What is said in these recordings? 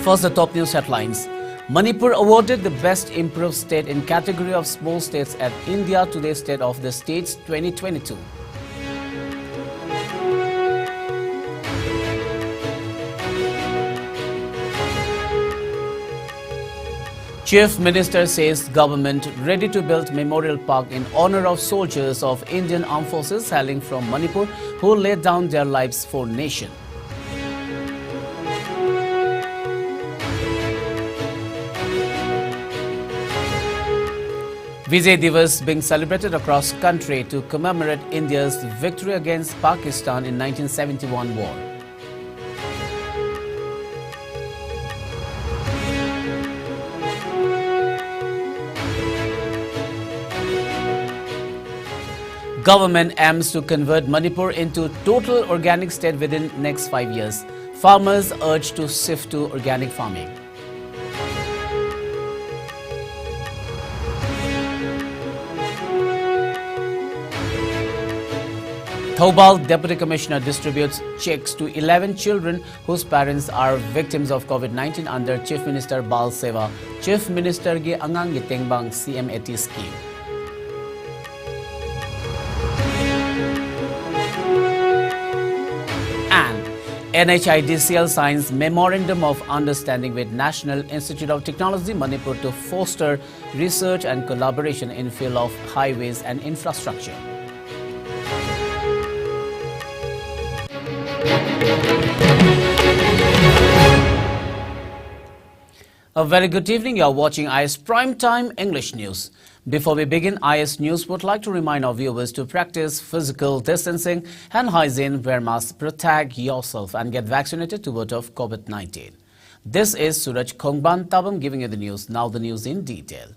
First, the top news headlines. Manipur awarded the Best Improved State in category of small states at India Today's State of the States 2022. Chief Minister says government ready to build memorial park in honor of soldiers of Indian Armed Forces hailing from Manipur who laid down their lives for nation. Vijay Divas being celebrated across country to commemorate India's victory against Pakistan in 1971 war. Government aims to convert Manipur into total organic state within next 5 years. Farmers urged to shift to organic farming. Thoubal Deputy Commissioner distributes checks to 11 children whose parents are victims of COVID-19 under Chief Minister Bal Seva, Chief Minister Gi Angang Gi Tengbang CM80 scheme. And NHIDCL signs Memorandum of Understanding with National Institute of Technology Manipur to foster research and collaboration in field of highways and infrastructure. A very good evening. You are watching IS Primetime English News. Before we begin, IS News would like to remind our viewers to practice physical distancing, hand hygiene, wear masks, protect yourself and get vaccinated to ward off COVID-19. This is Suraj Khongban Tabam giving you the news. Now the news in detail.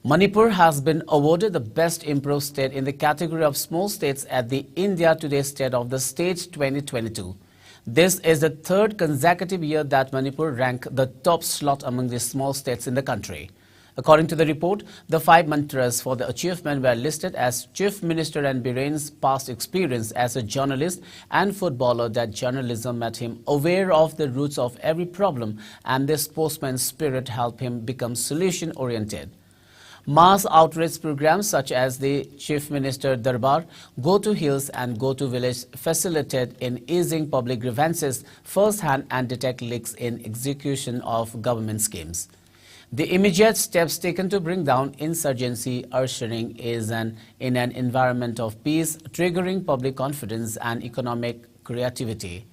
Manipur has been awarded the Best Improved State in the category of small states at the India Today State of the States 2022. This is the third consecutive year that Manipur ranked the top slot among the small states in the country. According to the report, the 5 mantras for the achievement were listed as Chief Minister and Biren's past experience as a journalist and footballer, that journalism made him aware of the roots of every problem, and the sportsman's spirit helped him become solution-oriented. Mass outreach programs such as the Chief Minister Darbar, Go to Hills and Go to Village facilitate in easing public grievances firsthand and detect leaks in execution of government schemes. The immediate steps taken to bring down insurgency ushering in an environment of peace, triggering public confidence and economic creativity.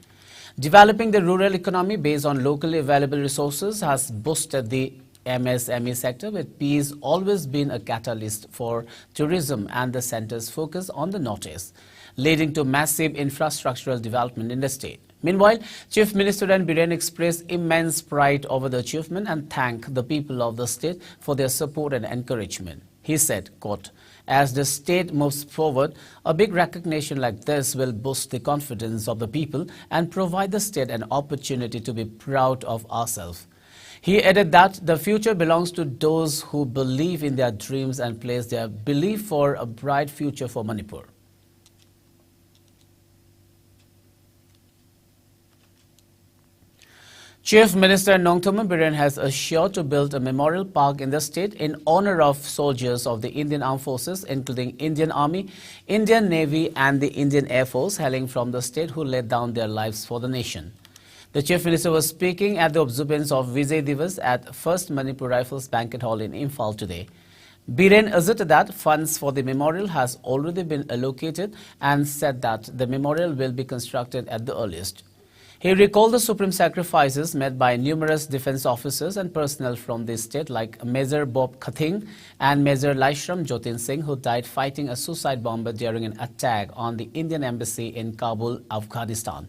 Developing the rural economy based on locally available resources has boosted the MSME sector, with peace always been a catalyst for tourism and the centre's focus on the northeast, leading to massive infrastructural development in the state. Meanwhile, Chief Minister and Biren expressed immense pride over the achievement and thanked the people of the state for their support and encouragement. He said, quote, "As the state moves forward, a big recognition like this will boost the confidence of the people and provide the state an opportunity to be proud of ourselves." He added that the future belongs to those who believe in their dreams and place their belief for a bright future for Manipur. Chief Minister Nongthomen Biren has assured to build a memorial park in the state in honor of soldiers of the Indian Armed Forces, including Indian Army, Indian Navy and the Indian Air Force hailing from the state who laid down their lives for the nation. The Chief Minister was speaking at the observance of Vijay Divas at 1st Manipur Rifles Banquet Hall in Imphal today. Biren asserted that funds for the memorial has already been allocated and said that the memorial will be constructed at the earliest. He recalled the supreme sacrifices made by numerous defense officers and personnel from the state like Major Bob Khating and Major Laishram Jotin Singh, who died fighting a suicide bomber during an attack on the Indian embassy in Kabul, Afghanistan.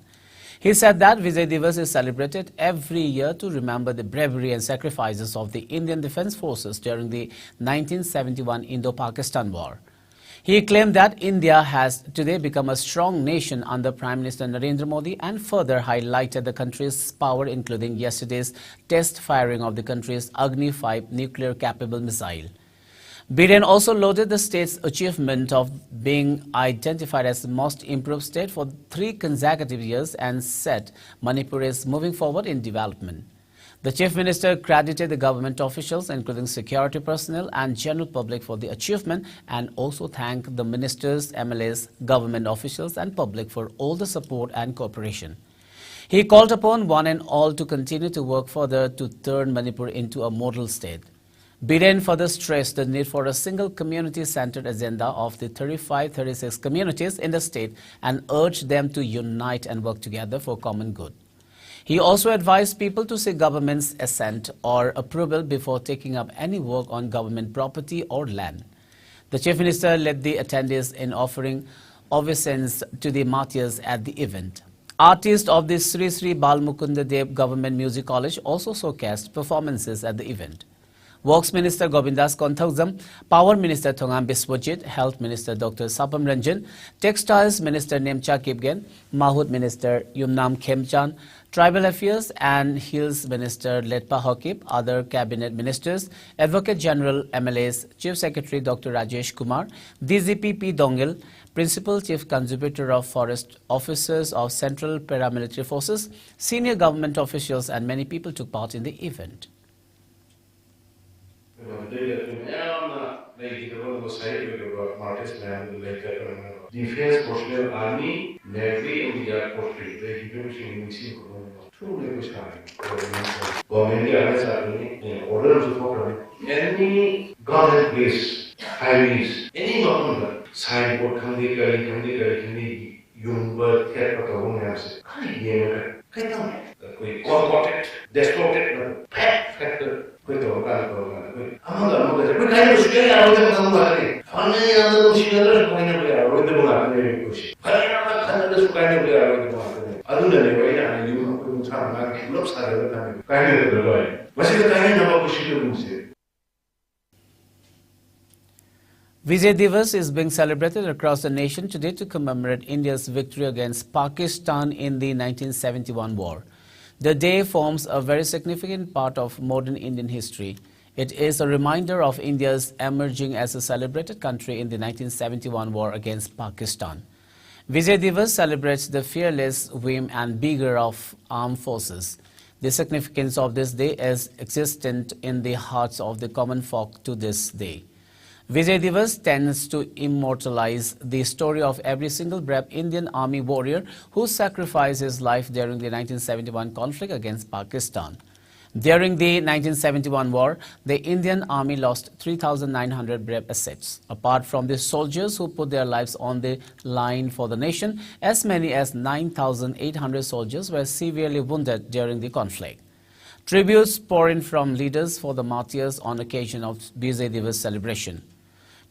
He said that Vijay Divas is celebrated every year to remember the bravery and sacrifices of the Indian Defence Forces during the 1971 Indo-Pakistan War. He claimed that India has today become a strong nation under Prime Minister Narendra Modi and further highlighted the country's power, including yesterday's test firing of the country's Agni-5 nuclear-capable missile. Biren also lauded the state's achievement of being identified as the most improved state for 3 consecutive years and said Manipur is moving forward in development. The Chief Minister credited the government officials, including security personnel and general public, for the achievement and also thanked the ministers, MLAs, government officials and public for all the support and cooperation. He called upon one and all to continue to work further to turn Manipur into a model state. Biren further stressed the need for a single community-centered agenda of the 35-36 communities in the state and urged them to unite and work together for common good. He also advised people to seek government's assent or approval before taking up any work on government property or land. The Chief Minister led the attendees in offering obeisance to the martyrs at the event. Artists of the Sri Sri Bal Mukunda Dev Government Music College also showcased performances at the event. Works Minister Govindas Konthaujam, Power Minister Thongam Biswajit, Health Minister Dr. Sapam Ranjan, Textiles Minister Nemcha Kipgen, Mahut Minister Yumnam Khemchan, Tribal Affairs and Hills Minister Letpa Hokip, other Cabinet Ministers, Advocate General MLAs, Chief Secretary Dr. Rajesh Kumar, DGP P. Dongil, Principal Chief Conservator of Forest Officers of Central Paramilitary Forces, senior government officials and many people took part in the event. Defense Coastal Army, Navy, India Coastal, the Defense Government in order to follow any government place, highways, any government, signboard, Kandi, Yumba, Tepa, concocted, distorted, factor. Vijay Divas is being celebrated across the nation today to commemorate India's victory against Pakistan in the 1971 war. The day forms a very significant part of modern Indian history. It is a reminder of India's emerging as a celebrated country in the 1971 war against Pakistan. Vijay Divas celebrates the fearless vim and vigor of armed forces. The significance of this day is existent in the hearts of the common folk to this day. Vijay Divas tends to immortalize the story of every single brave Indian army warrior who sacrificed his life during the 1971 conflict against Pakistan. During the 1971 war, the Indian army lost 3,900 brave assets. Apart from the soldiers who put their lives on the line for the nation, as many as 9,800 soldiers were severely wounded during the conflict. Tributes pour in from leaders for the martyrs on occasion of Vijay Divas celebration.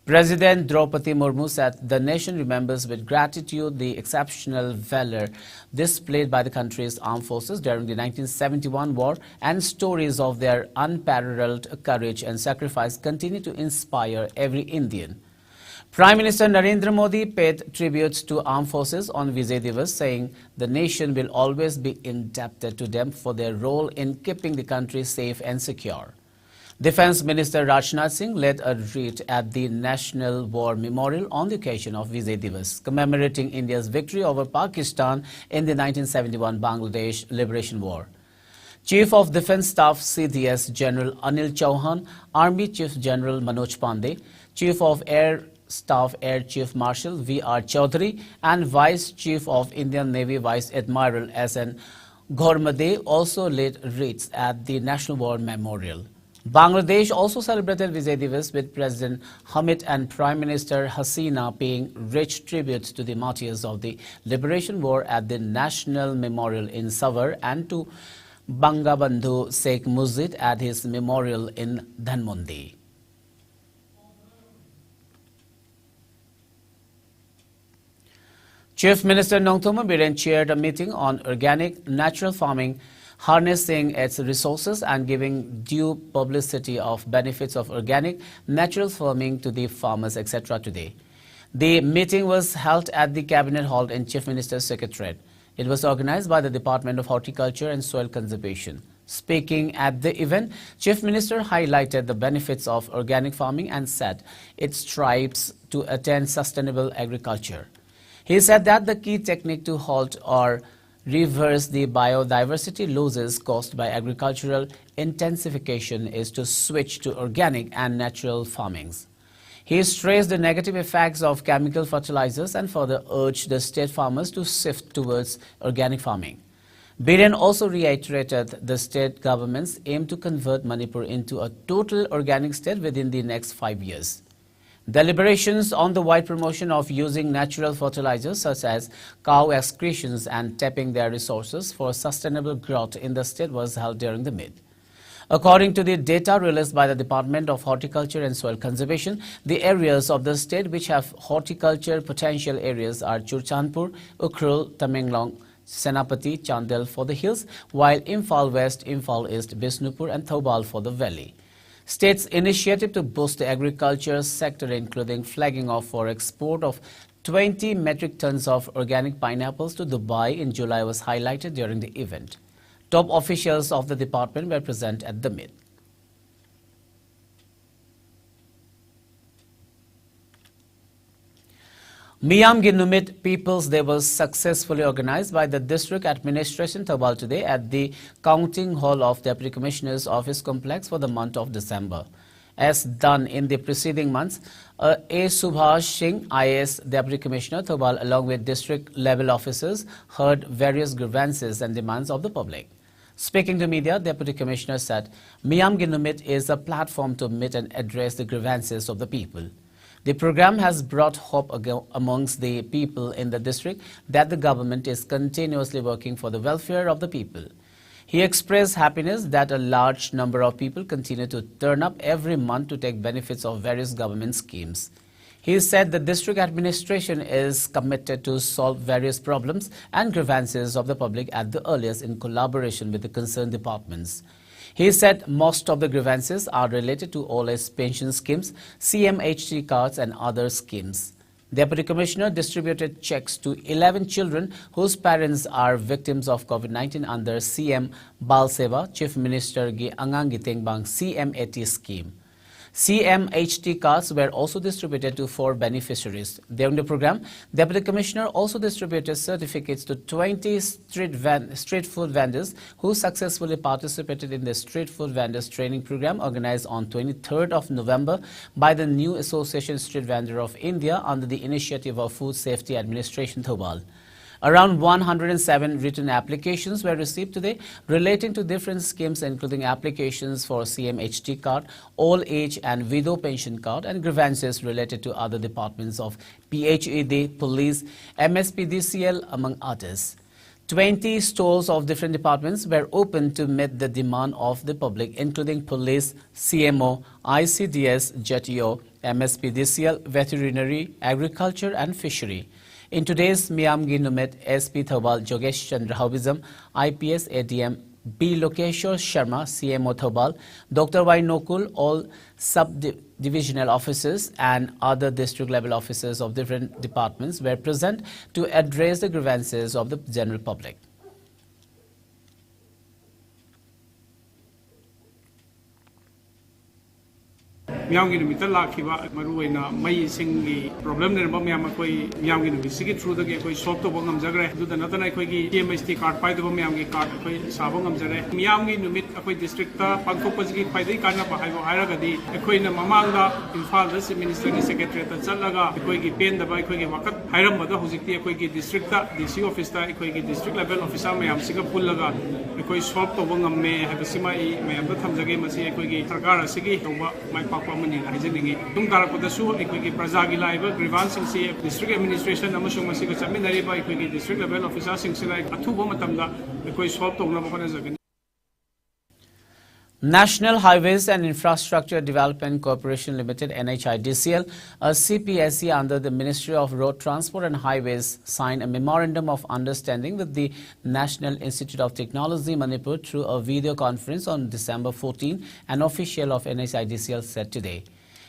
President Draupadi Murmu said the nation remembers with gratitude the exceptional valor displayed by the country's armed forces during the 1971 war, and stories of their unparalleled courage and sacrifice continue to inspire every Indian. Prime Minister Narendra Modi paid tributes to armed forces on Vijay Divas, saying the nation will always be indebted to them for their role in keeping the country safe and secure. Defense Minister Rajnath Singh led a retreat at the National War Memorial on the occasion of Vijay Divas, commemorating India's victory over Pakistan in the 1971 Bangladesh Liberation War. Chief of Defense Staff CDS General Anil Chauhan, Army Chief General Manoj Pandey, Chief of Air Staff Air Chief Marshal V.R. Chaudhary, and Vice Chief of Indian Navy Vice Admiral S.N. Ghormade also led rites at the National War Memorial. Bangladesh also celebrated Vijay Divas, with President Hamid and Prime Minister Hasina paying rich tributes to the martyrs of the Liberation War at the National Memorial in Savar and to Bangabandhu Sheikh Mujib at his memorial in Dhanmondi. Chief Minister Nongthoma Biren chaired a meeting on organic natural farming, harnessing its resources and giving due publicity of benefits of organic natural farming to the farmers, etc. today. The meeting was held at the Cabinet Hall in Chief Minister's Secretariat. It was organized by the Department of Horticulture and Soil Conservation. Speaking at the event, Chief Minister highlighted the benefits of organic farming and said it strives to attain sustainable agriculture. He said that the key technique to halt or reverse the biodiversity losses caused by agricultural intensification is to switch to organic and natural farmings. He stressed the negative effects of chemical fertilizers and further urged the state farmers to shift towards organic farming. Biren also reiterated the state government's aim to convert Manipur into a total organic state within the next 5 years. Deliberations on the wide promotion of using natural fertilizers such as cow excretions and tapping their resources for sustainable growth in the state was held during the meet. According to the data released by the Department of Horticulture and Soil Conservation, the areas of the state which have horticulture potential areas are Churchandpur, Ukhrul, Tamenglong, Senapati, Chandel for the hills, while Imphal West, Imphal East, Bisnupur and Thoubal for the valley. State's initiative to boost the agriculture sector, including flagging off for export of 20 metric tons of organic pineapples to Dubai in July, was highlighted during the event. Top officials of the department were present at the meet. Miyamgi Numit People's Day was successfully organized by the District Administration Thoubal today at the Counting Hall of Deputy Commissioner's Office Complex for the month of December. As done in the preceding months, A. Subhash Singh, IAS Deputy Commissioner Thoubal, along with district level officers, heard various grievances and demands of the public. Speaking to media, Deputy Commissioner said, Miyamgi Numit is a platform to meet and address the grievances of the people. The program has brought hope amongst the people in the district that the government is continuously working for the welfare of the people. He expressed happiness that a large number of people continue to turn up every month to take benefits of various government schemes. He said the district administration is committed to solve various problems and grievances of the public at the earliest in collaboration with the concerned departments. He said most of the grievances are related to old age pension schemes, CMHT cards and other schemes. Deputy Commissioner distributed checks to 11 children whose parents are victims of COVID-19 under CM Bal Seva, Chief Minister Gi Angang Gitingbang CMAT scheme. CMHT cards were also distributed to 4 beneficiaries. During the program, Deputy Commissioner also distributed certificates to 20 street food vendors who successfully participated in the Street Food Vendors Training Program organized on 23rd of November by the new Association Street Vendor of India under the initiative of Food Safety Administration Thoubal. Around 107 written applications were received today relating to different schemes, including applications for CMHT card, old age and widow pension card, and grievances related to other departments of PHED, police, MSPDCL, among others. 20 stalls of different departments were opened to meet the demand of the public, including police, CMO, ICDS, JTO, MSPDCL, veterinary, agriculture and fishery. In today's Miyamgi Numit, SP Thoubal Jogesh Chandra Haubizam, IPS ADM B. Lokeshwar Sharma, CMO Thoubal, Dr. Y. Nokul, all sub-divisional officers and other district level officers of different departments were present to address the grievances of the general public. Miyamgi Numit lakhiba maruina mai singi problem ne ba miyam koi Miyamgi Numit sigi through the koi solve to bangam jagre du da natana koi gi TMST card pai do Miyamgi card koi sabangam jare Miyamgi Numit koi district ta pangthok pasigi pai dei kana ba hai haira ga di koi na mamang da Imphal da Minister ni secretary ta chalaga koi gi pen da ba koi gi wakat hairam ba da hujikti koi gi district ta DC office ta koi gi district level officer miyam siga pullaga koi solve to bangam me ha basima I miyam da thamjage masi koi gi sarkar asigi to ba mai pakpa mani haijeningi tum tarakodasu koi gi praja gi laiba grievances si district administration amasung masi ga chaminari ba koi gi district level officer sing sila athuba matamda koi solve to na ba kana jagani. National Highways and Infrastructure Development Corporation Limited NHIDCL, a CPSE under the Ministry of Road Transport and Highways, signed a memorandum of understanding with the National Institute of Technology Manipur through a video conference on December 14, an official of NHIDCL said today.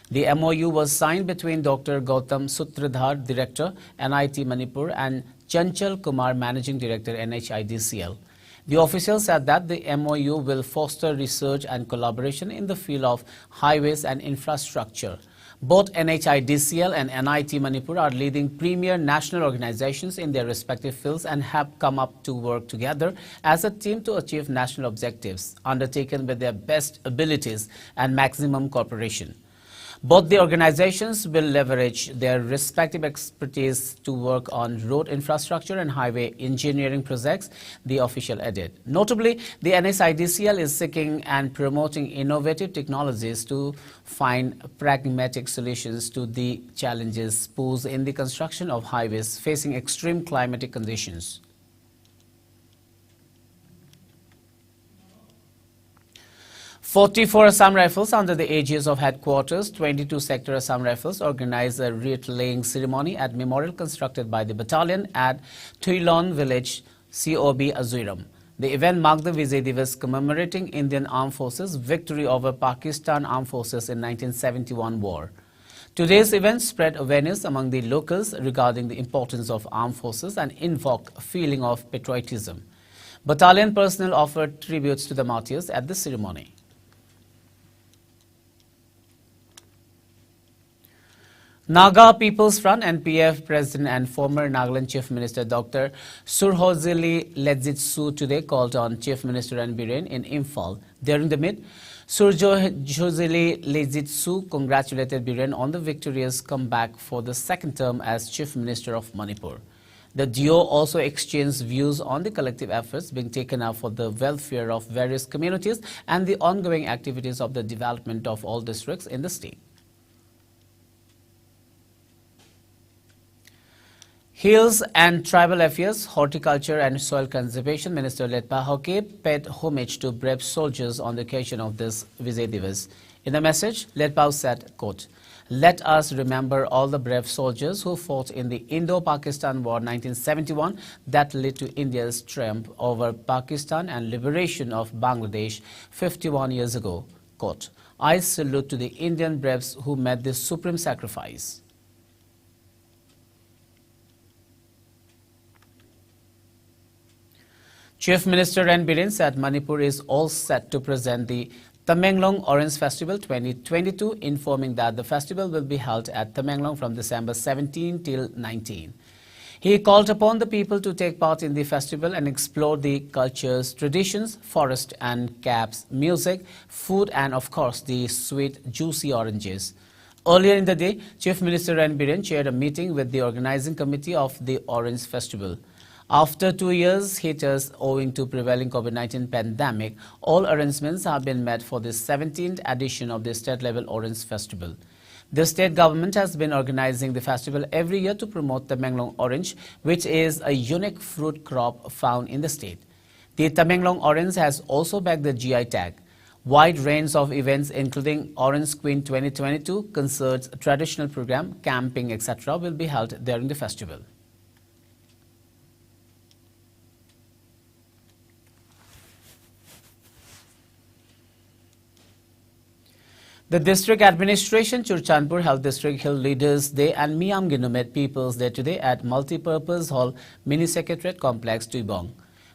The MOU was signed between Dr. Gautam Sutradhar, Director, NIT Manipur, and Chanchal Kumar, Managing Director, NHIDCL. The official said that the MOU will foster research and collaboration in the field of highways and infrastructure. Both NHIDCL and NIT Manipur are leading premier national organizations in their respective fields and have come up to work together as a team to achieve national objectives, undertaken with their best abilities and maximum cooperation. Both the organizations will leverage their respective expertise to work on road infrastructure and highway engineering projects, the official added. Notably, the NSIDCL is seeking and promoting innovative technologies to find pragmatic solutions to the challenges posed in the construction of highways facing extreme climatic conditions. 44 Assam Rifles under the aegis of Headquarters, 22 Sector Assam Rifles organized a wreath-laying ceremony at memorial constructed by the battalion at Thuilon village, COB Azuiram. The event marked the Vijay Divas commemorating Indian Armed Forces' victory over Pakistan Armed Forces in 1971 war. Today's event spread awareness among the locals regarding the importance of armed forces and invoked a feeling of patriotism. Battalion personnel offered tributes to the martyrs at the ceremony. Naga People's Front NPF President and former Nagaland Chief Minister Dr. Surhozili Ledzitsu today called on Chief Minister N. Biren in Imphal. During the meet, Surhozili Ledzitsu congratulated Biren on the victorious comeback for the second term as Chief Minister of Manipur. The duo also exchanged views on the collective efforts being taken up for the welfare of various communities and the ongoing activities of the development of all districts in the state. Hills and Tribal Affairs, Horticulture and Soil Conservation Minister Letpa Hoke paid homage to brave soldiers on the occasion of this Vijay Divas. In a message, Letpa said, quote, "Let us remember all the brave soldiers who fought in the Indo-Pakistan War 1971 that led to India's triumph over Pakistan and liberation of Bangladesh 51 years ago." Quote, "I salute to the Indian braves who made this supreme sacrifice." Chief Minister N. Biren said Manipur is all set to present the Tamenglong Orange Festival 2022, informing that the festival will be held at Tamenglong from December 17 till 19. He called upon the people to take part in the festival and explore the cultures, traditions, forest and caps, music, food and of course the sweet, juicy oranges. Earlier in the day, Chief Minister N. Biren chaired a meeting with the organizing committee of the Orange Festival. After 2 years hiatus owing to prevailing COVID-19 pandemic, all arrangements have been met for the 17th edition of the state-level Orange Festival. The state government has been organizing the festival every year to promote the Tamenglong orange, which is a unique fruit crop found in the state. The Tamenglong orange has also bagged the GI tag. Wide range of events including Orange Queen 2022, concerts, traditional program, camping, etc. will be held during the festival. The District Administration Churchandpur held District Hill Leaders Day and Miam Ginumet People's Day today at Multipurpose Hall Mini Secretariat Complex, Tuibong.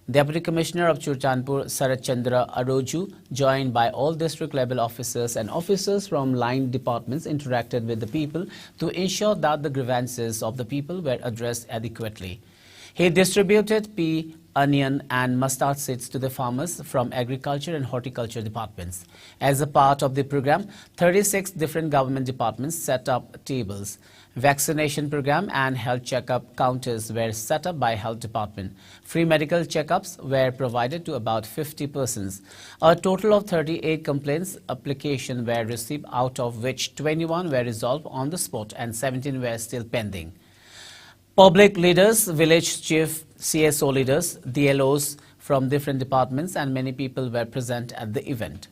Deputy Commissioner of Churchandpur, Sarat Chandra Aroju, joined by all district level officers and officers from line departments, interacted with the people to ensure that the grievances of the people were addressed adequately. He distributed pea, onion and mustard seeds to the farmers from agriculture and horticulture departments. As a part of the program, 36 different government departments set up tables. Vaccination program and health checkup counters were set up by health department. Free medical checkups were provided to about 50 persons. A total of 38 complaints applications were received, out of which 21 were resolved on the spot and 17 were still pending. Public leaders, village chief, CSO leaders, DLOs from different departments and many people were present at the event.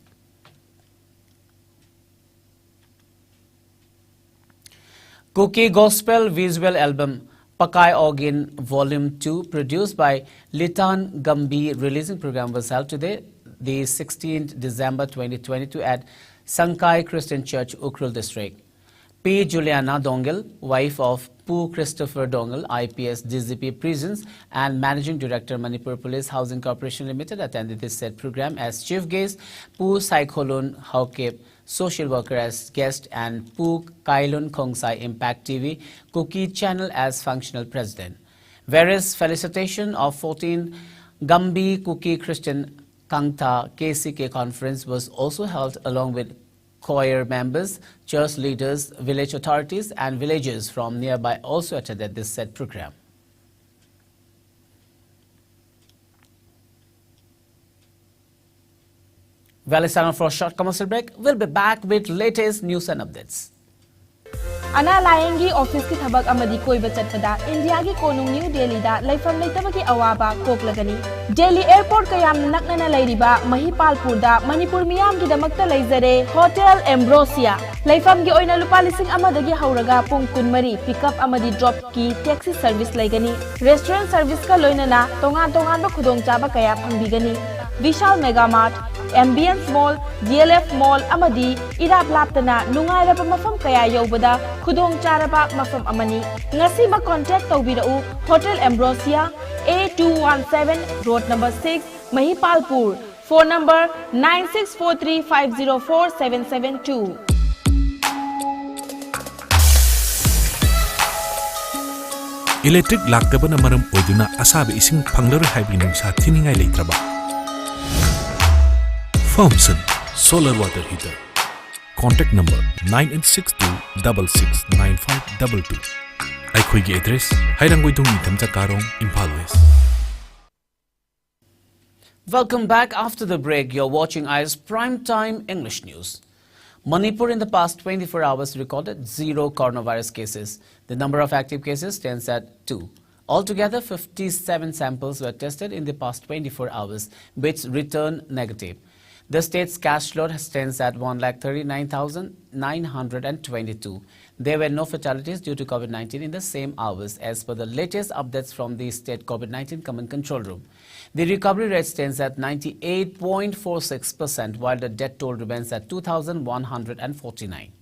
Cookie Gospel visual album Pakai Ogin Volume 2, produced by Litan Gambi releasing program, was held today, the 16th December 2022 at Sankai Christian Church, Ukhrul District. P. Juliana Dongel, wife of Pu Christopher Dongel, IPS DGP Prisons and Managing Director Manipur Police Housing Corporation Limited, attended this said program as chief guest. Pu Saikholun Haukep social worker as guest, and Pu Kailun Khongsai Impact TV Cookie Channel as functional president. Various felicitation of 14 Gambi Cookie Christian Kangta KCK conference was also held along with choir members, church leaders, village authorities and villagers from nearby also attended this said program. Well, it's time for a short commercial break. We'll be back with latest news and updates. Ana Layengi office ki thabak amadi koiba chatpada India ki konung New Delhi da laifam leitabaki awaba koklagani. Delhi airport kayam naknana lairiba Mahipalpur da Manipur miyam ki damakta leizare Hotel Ambrosia. Laifam ki oina lupa lising amadagi hauraga pung kunmari pickup amadi drop ki taxi service laigani. Restaurant service ka loinana tongan ba khudong chaba kaya phangbigani. Vishal Mega Mart, Ambience Mall, DLF Mall amadi irap laptana nungairaba mafam kaya yobada khudong charaba mafam amani. Ngasi ma contact tawbirau Hotel Ambrosia A217 Road number 6 Mahipalpur. Phone number 9643504772. Electric laktabana maram oiduna asabe ising panglar haibinung sa thiningai leitraba. Thompson Solar Water Heater. Contact number 9862669522. Aikhoigi address Hairangwaidong Nitamcha Karong, Impal West. Welcome back. After the break, you're watching IS Primetime English News. Manipur in the past 24 hours recorded 0 coronavirus cases. The number of active cases stands at 2. Altogether, 57 samples were tested in the past 24 hours, which returned negative. The state's cash load stands at 139,922. There were no fatalities due to COVID-19 in the same hours as per the latest updates from the state COVID-19 Command Control Room. The recovery rate stands at 98.46%, while the death toll remains at 2,149.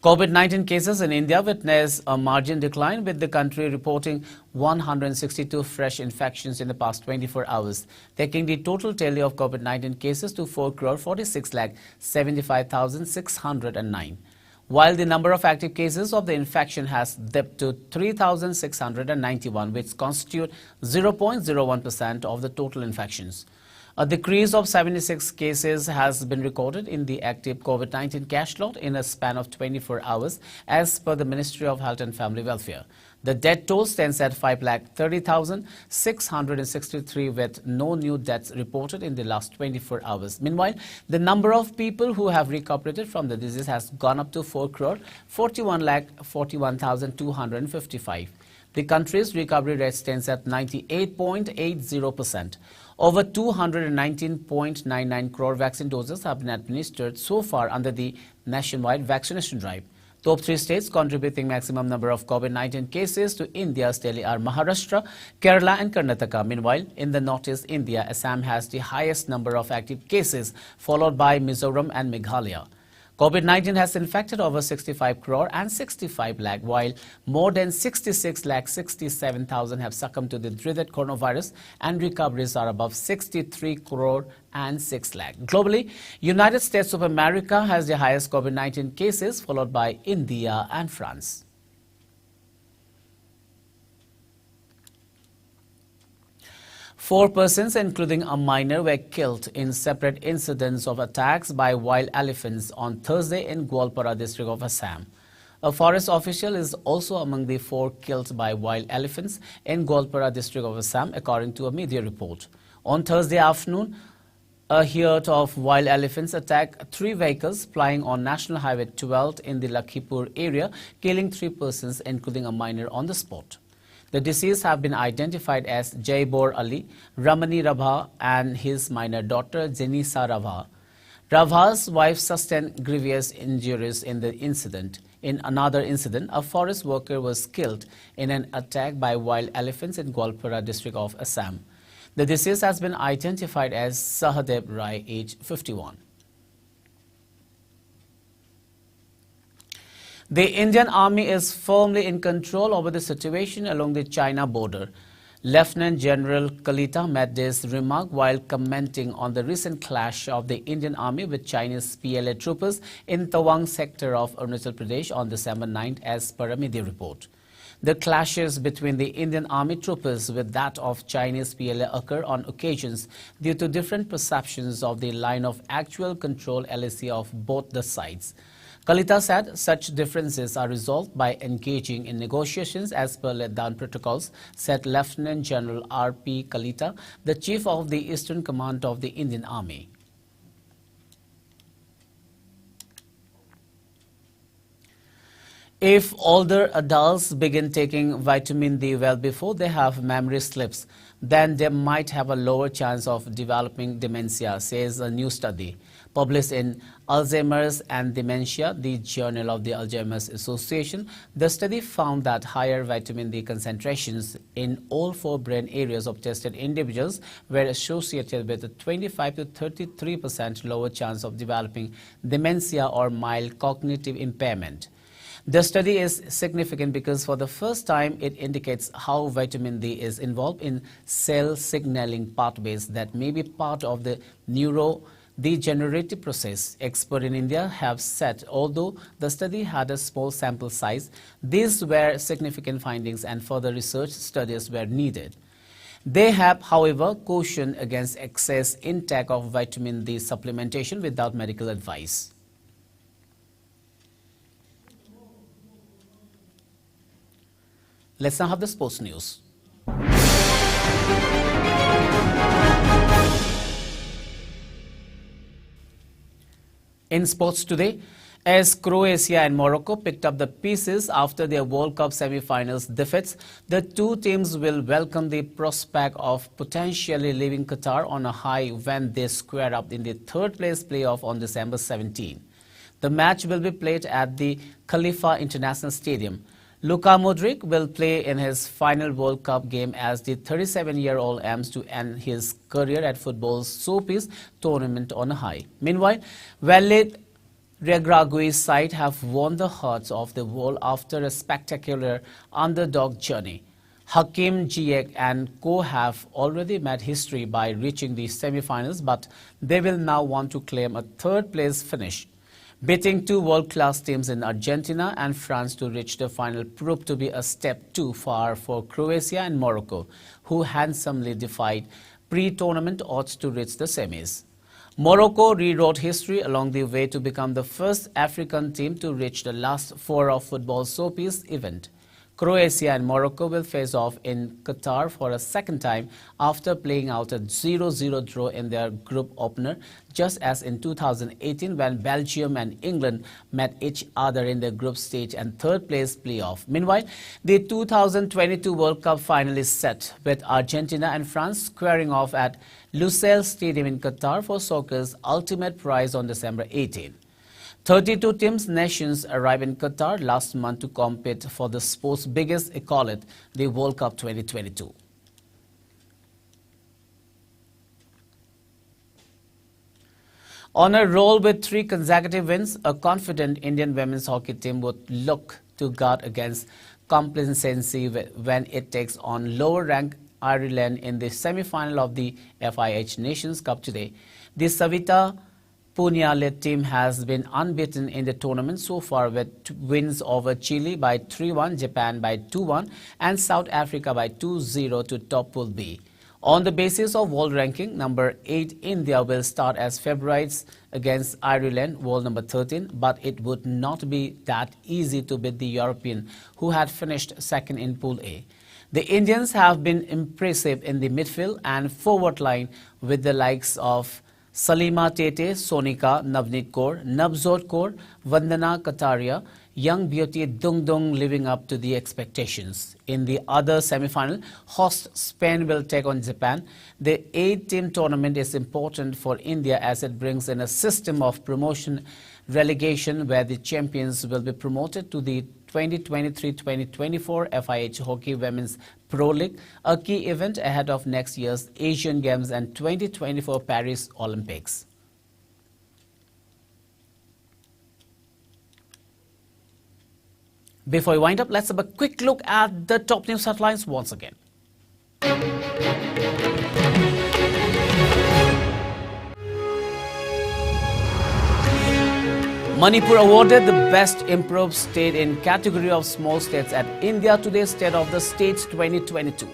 COVID-19 cases in India witnessed a margin decline, with the country reporting 162 fresh infections in the past 24 hours, taking the total tally of COVID-19 cases to 4,46,75,609. While the number of active cases of the infection has dipped to 3,691, which constitute 0.01% of the total infections. A decrease of 76 cases has been recorded in the active COVID-19 cash load in a span of 24 hours, as per the Ministry of Health and Family Welfare. The death toll stands at 5,30,663, with no new deaths reported in the last 24 hours. Meanwhile, the number of people who have recuperated from the disease has gone up to 4,41,41,255. The country's recovery rate stands at 98.80%. Over 219.99 crore vaccine doses have been administered so far under the nationwide vaccination drive. Top 3 states contributing maximum number of COVID-19 cases to India's tally are Maharashtra, Kerala and Karnataka. Meanwhile, in the northeast India, Assam has the highest number of active cases, followed by Mizoram and Meghalaya. COVID-19 has infected over 65 crore and 65 lakh, while more than 66 lakh 67,000 have succumbed to the dreaded coronavirus, and recoveries are above 63 crore and 6 lakh. Globally, United States of America has the highest COVID-19 cases, followed by India and France. Four persons, including a minor, were killed in separate incidents of attacks by wild elephants on Thursday in Gwalpara district of Assam. A forest official is also among the 4 killed by wild elephants in Gwalpara district of Assam, according to a media report. On Thursday afternoon, a herd of wild elephants attacked 3 vehicles plying on National Highway 12 in the Lakhipur area, killing 3 persons, including a minor, on the spot. The deceased have been identified as Jaibor Ali, Ramani Rabha and his minor daughter Jenisa Rabha. Rabha's wife sustained grievous injuries in the incident. In another incident, a forest worker was killed in an attack by wild elephants in Gwalpara district of Assam. The deceased has been identified as Sahadev Rai, age 51. The Indian Army is firmly in control over the situation along the China border. Lieutenant General Kalita made this remark while commenting on the recent clash of the Indian Army with Chinese PLA troopers in Tawang sector of Arunachal Pradesh on December 9th, as per a media report. The clashes between the Indian Army troopers with that of Chinese PLA occur on occasions due to different perceptions of the line of actual control LAC of both the sides. Kalita said such differences are resolved by engaging in negotiations as per laid down protocols, said Lieutenant General R.P. Kalita, the Chief of the Eastern Command of the Indian Army. If older adults begin taking vitamin D well before they have memory slips, then they might have a lower chance of developing dementia, says a new study. Published in Alzheimer's and Dementia, the Journal of the Alzheimer's Association, the study found that higher vitamin D concentrations in all 4 brain areas of tested individuals were associated with a 25 to 33% lower chance of developing dementia or mild cognitive impairment. The study is significant because for the first time it indicates how vitamin D is involved in cell signaling pathways that may be part of the neurodegenerative process. Experts in India have said although the study had a small sample size, these were significant findings and further research studies were needed. They have, however, cautioned against excess intake of vitamin D supplementation without medical advice. Let's now have the sports news. In sports today, as Croatia and Morocco picked up the pieces after their World Cup semi-finals defeats, the two teams will welcome the prospect of potentially leaving Qatar on a high when they square up in the third-place playoff on December 17. The match will be played at the Khalifa International Stadium. Luka Modric will play in his final World Cup game as the 37-year-old aims to end his career at football's showpiece tournament on a high. Meanwhile, Walid Regragui's side have won the hearts of the world after a spectacular underdog journey. Hakim Ziyech and co have already made history by reaching the semi-finals, but they will now want to claim a third-place finish. Beating two world-class teams in Argentina and France to reach the final proved to be a step too far for Croatia and Morocco, who handsomely defied pre-tournament odds to reach the semis. Morocco rewrote history along the way to become the first African team to reach the last 4 of football's showpiece event. Croatia and Morocco will face off in Qatar for a second time after playing out a 0-0 draw in their group opener, just as in 2018 when Belgium and England met each other in the group stage and third-place playoff. Meanwhile, the 2022 World Cup final is set, with Argentina and France squaring off at Lusail Stadium in Qatar for soccer's ultimate prize on December 18. 32 teams nations arrived in Qatar last month to compete for the sport's biggest accolade, the World Cup 2022. On a roll with 3 consecutive wins, a confident Indian women's hockey team would look to guard against complacency when it takes on lower-ranked Ireland in the semi-final of the FIH Nations Cup today. The Savita Punia-led team has been unbeaten in the tournament so far, with wins over Chile by 3-1, Japan by 2-1 and South Africa by 2-0 to top Pool B. On the basis of world ranking, number 8 India will start as favorites against Ireland, world number 13, but it would not be that easy to beat the European, who had finished second in Pool A. The Indians have been impressive in the midfield and forward line with the likes of Salima Tete, Sonika, Navneet Kaur, Navjot Kaur, Vandana Kataria, young beauty Dung Dung living up to the expectations. In the other semi-final, host Spain will take on Japan. The 8-team tournament is important for India as it brings in a system of promotion relegation where the champions will be promoted to the 2023-2024 FIH Hockey Women's Pro League, a key event ahead of next year's Asian Games and 2024 Paris Olympics. Before we wind up, let's have a quick look at the top news headlines once again. Manipur awarded the Best Improved State in category of small states at India Today's State of the States 2022.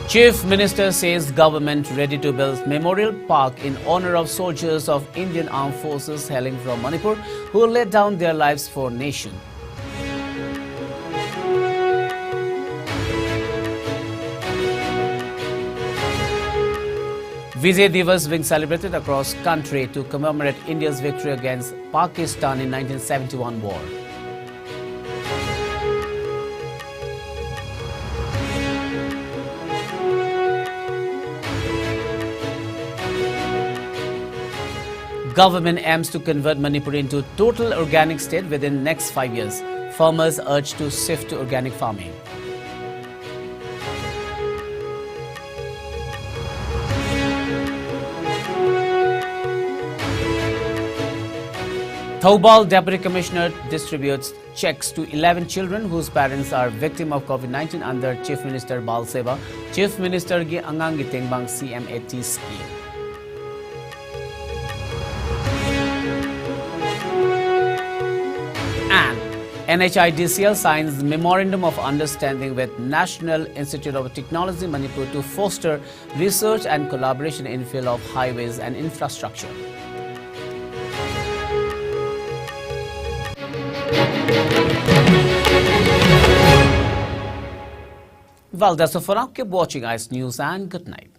Chief Minister says government ready to build memorial park in honor of soldiers of Indian Armed Forces hailing from Manipur who laid down their lives for nation. Vijay Divas being celebrated across country to commemorate India's victory against Pakistan in 1971 war. Government aims to convert Manipur into total organic state within next 5 years. Farmers urged to shift to organic farming. Thoubal Deputy Commissioner distributes checks to 11 children whose parents are victim of COVID-19 under Chief Minister Bal Seva. Chief Minister gi Angang gi Tengbang CMAT scheme. And NHIDCL signs Memorandum of Understanding with National Institute of Technology Manipur to foster research and collaboration in field of highways and infrastructure. Well, that's all for now. Keep watching ICE News and good night.